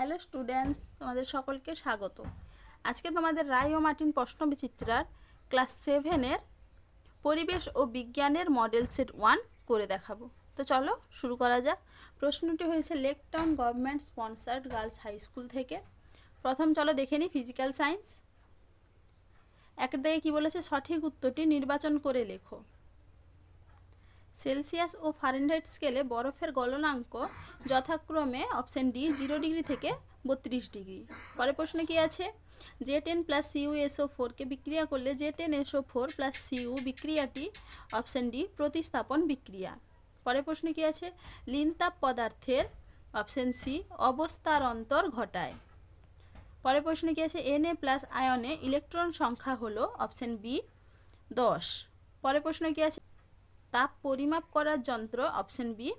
Hello students, তোমাদের সকলকে স্বাগত। আজকে তোমাদের রায় ও মার্টিন প্রশ্নবিচিত্রার ক্লাস 7-এর পরিবেশ ও বিজ্ঞানের মডেল সেট 1 করে দেখাবো। তো চলো শুরু করা যাক। প্রশ্নটি হয়েছে Lake Town Government Sponsored Girls High School থেকে। প্রথম চলো দেখে নিই ফিজিক্যাল সায়েন্স। একটা দিকে কী বলেছে, সঠিক উত্তরটি নির্বাচন করে লেখো। সেলসিয়াস ও ফারেনহাইট স্কেলে বরফের গলনাঙ্ক যথাক্রমে অপশন ডি 0 ডিগ্রি থেকে 32 ডিগ্রি। পরের প্রশ্নে কি আছে, J10 প্লাস CuSO4কে বিক্রিয়া করলে J10SO4 প্লাস Cu বিক্রিয়াটি অপশন ডি প্রতিস্থাপন বিক্রিয়া। পরের প্রশ্নে কি আছে, লিনতাপ পদার্থের অপশন সি অবস্থারন্তর ঘটায়। পরের প্রশ্নে কি আছে, Na প্লাস আয়নে ইলেকট্রন সংখ্যা হলো অপশন বি 10। পরের প্রশ্নে কি আছে, তাপ পরিমাপ করার যন্ত্র অপশন বি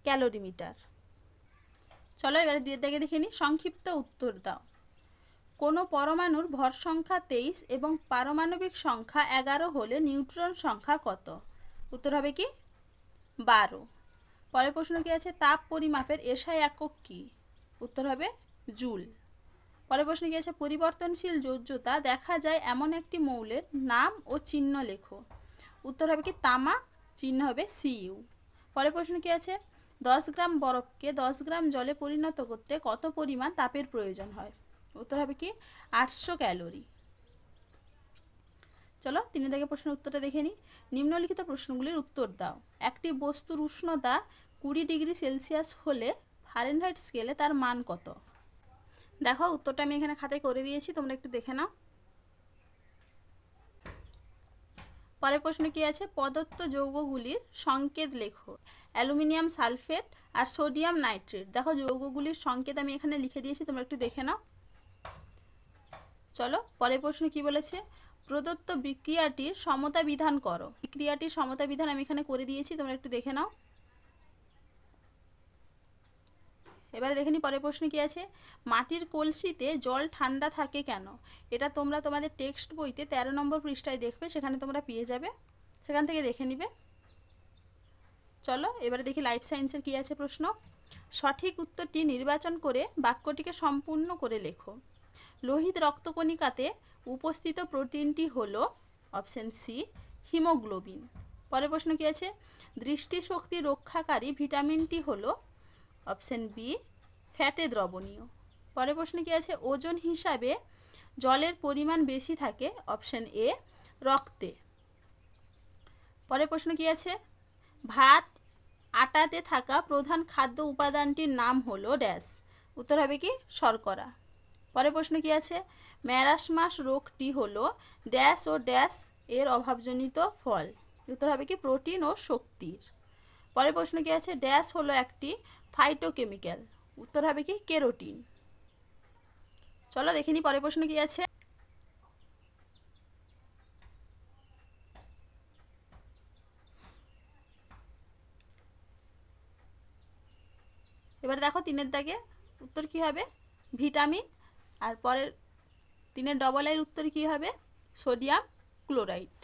ক্যালোরিমিটার। চলো এবারে দুই দিকে দেখে নিই। সংক্ষিপ্ত উত্তর দাও। কোনো পরমাণুর ভর সংখ্যা 23 এবং পারমাণবিক সংখ্যা 11 হলে নিউট্রন সংখ্যা কত? উত্তর হবে কি 12। পরের প্রশ্ন কি আছে, তাপ পরিমাপের এসআই একক কি? উত্তর হবে জুল। পরের প্রশ্ন কি আছে, পরিবর্তনশীল যোজ্যতা দেখা যায় এমন একটি মৌলের নাম ও চিহ্ন লেখো। উত্তর হবে কি তামা, চিহ্ন হবে Cu। পরের প্রশ্ন কি আছে, 10 গ্রাম বরফকে 10 গ্রাম জলে পরিণত করতে কত পরিমাণ তাপের প্রয়োজন হয়? উত্তর হবে কি 800 ক্যালোরি। চলো 3 থেকে প্রশ্নের উত্তরটা দেখে নিই। নিম্নলিখিত প্রশ্নগুলির উত্তর দাও। একটি বস্তুর উষ্ণতা 20 ডিগ্রি সেলসিয়াস হলে ফারেনহাইট স্কেলে তার মান কত? দেখো উত্তরটা আমি এখানে খাতায় করে দিয়েছি, তোমরা একটু দেখে নাও। পরের প্রশ্ন কি আছে, প্রদত্ত যৌগগুলির সংকেত লেখো। অ্যালুমিনিয়াম সালফেট আর সোডিয়াম নাইট্রেট। দেখো যৌগগুলির সংকেত আমি এখানে লিখে দিয়েছি, তোমরা একটু দেখে নাও। চলো পরের প্রশ্ন কি বলেছে, প্রদত্ত বিক্রিয়াটির সমতা বিধান করো। বিক্রিয়াটির সমতা বিধান আমি এখানে করে দিয়েছি, তোমরা একটু দেখে নাও। এবারে দেখে নি পরের প্রশ্ন কি আছে, মাটির কলসিতে জল ঠান্ডা থাকে কেন? এটা তোমরা তোমাদের টেক্সট বইতে 13 নম্বর পৃষ্ঠায় দেখবে, সেখানে তোমরা পেয়ে যাবে, সেখান থেকে দেখে নিবে। চলো এবারে দেখি লাইফ সায়েন্সের কি আছে প্রশ্ন। সঠিক উত্তরটি নির্বাচন করে বাক্যটিকে সম্পূর্ণ করে লেখো। লোহিত রক্তকণিকাতে উপস্থিত প্রোটিনটি হলো অপশন সি হিমোগ্লোবিন। পরের প্রশ্ন কি আছে, দৃষ্টিশক্তি রক্ষাকারী ভিটামিনটি হলো অপশন বি ফ্যাটে দ্রবণীয়। পরের প্রশ্ন কি আছে, ওজন হিসাবে জলের পরিমাণ বেশি থাকে অপশন এ রক্তে। পরের প্রশ্ন কি আছে, ভাত আটাতে থাকা প্রধান খাদ্য উপাদানটির নাম হলো ড্যাশ। উত্তর হবে কি শর্করা। পরের প্রশ্ন কি আছে, ম্যারাসমাস রোগটি হলো ড্যাশ ও ড্যাশ এর অভাবজনিত ফল। উত্তর হবে কি প্রোটিন ও শক্তির। পরের প্রশ্ন কি আছে, ড্যাশ হলো একটি ফাইটোকেমিক্যাল। উত্তর হবে কি কেরোটিন। চলো দেখে নি পরের প্রশ্ন কি আছে। এবার দেখো 3 দাগে উত্তর কি হবে ভিটামিন, আর পরের 3 ডবল এর উত্তর কি হবে সোডিয়াম ক্লোরাইড।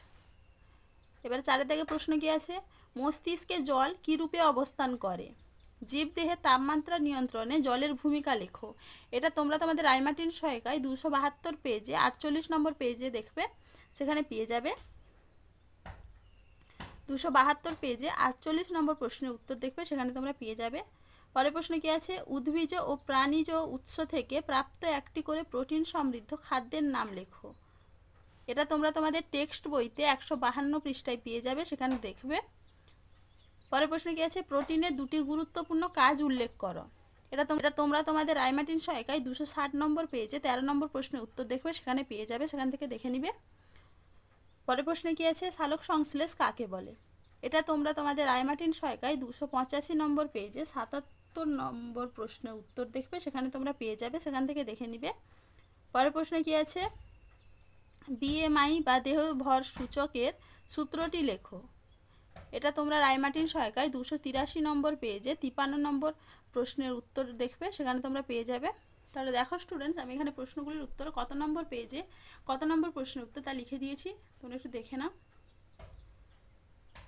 এবার 4 দাগে প্রশ্ন কি আছে, মস্তিষ্কে জল কি রূপে অবস্থান করে? জীবদেহে তাপমাত্রা নিয়ন্ত্রণে জলের ভূমিকা লেখো। এটা তোমরা তোমাদের রায় মার্টিন সহায়িকায় 272 পেজে 48 নম্বর পেজে দেখবে, সেখানে পেয়ে যাবে। 272 পেজে 48 নম্বর প্রশ্নের উত্তর দেখবে, সেখানে তোমরা পেয়ে যাবে। পরের প্রশ্ন কি আছে, উদ্ভিজ ও প্রাণীজ উৎস থেকে প্রাপ্ত একটি করে প্রোটিন সমৃদ্ধ খাদ্যের নাম লেখো। এটা তোমরা তোমাদের টেক্সট বইতে 152 পৃষ্ঠায় পেয়ে যাবে, সেখানে দেখবে। পরের প্রশ্ন কি আছে, প্রোটিনের 2টি গুরুত্বপূর্ণ কাজ উল্লেখ করো। এটা তোমরা তোমাদের রায় মার্টিন সহায়িকায় 260 নম্বর পেজে 13 নম্বর প্রশ্নের উত্তর দেখবে, সেখানে পেয়ে যাবে, সেখান থেকে দেখে নিবে। পরের প্রশ্নে কি আছে, সালোক সংশ্লেষ কাকে বলে? এটা তোমরা তোমাদের রায় মার্টিন সহায়িকায় 285 নম্বর পেজে 77 নম্বর প্রশ্নের উত্তর দেখবে, সেখানে তোমরা পেয়ে যাবে, সেখান থেকে দেখে নিবে। পরের প্রশ্নে কি আছে, BMI বা দেহ ভর সূচকের সূত্রটি লেখো। এটা তোমরা রায় মার্টিন সহায়িকায় 283 নম্বর পেজে 53 নম্বর প্রশ্নের উত্তর দেখবে, সেখানে তোমরা পেয়ে যাবে। তাহলে দেখো স্টুডেন্টস, আমি এখানে প্রশ্নগুলির উত্তর কত নম্বর পেজে কত নম্বর প্রশ্নের উত্তর তা লিখে দিয়েছি, তোমরা একটু দেখে নাও।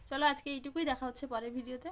চলো আজকে এইটুকুই, দেখা হচ্ছে পরের ভিডিওতে।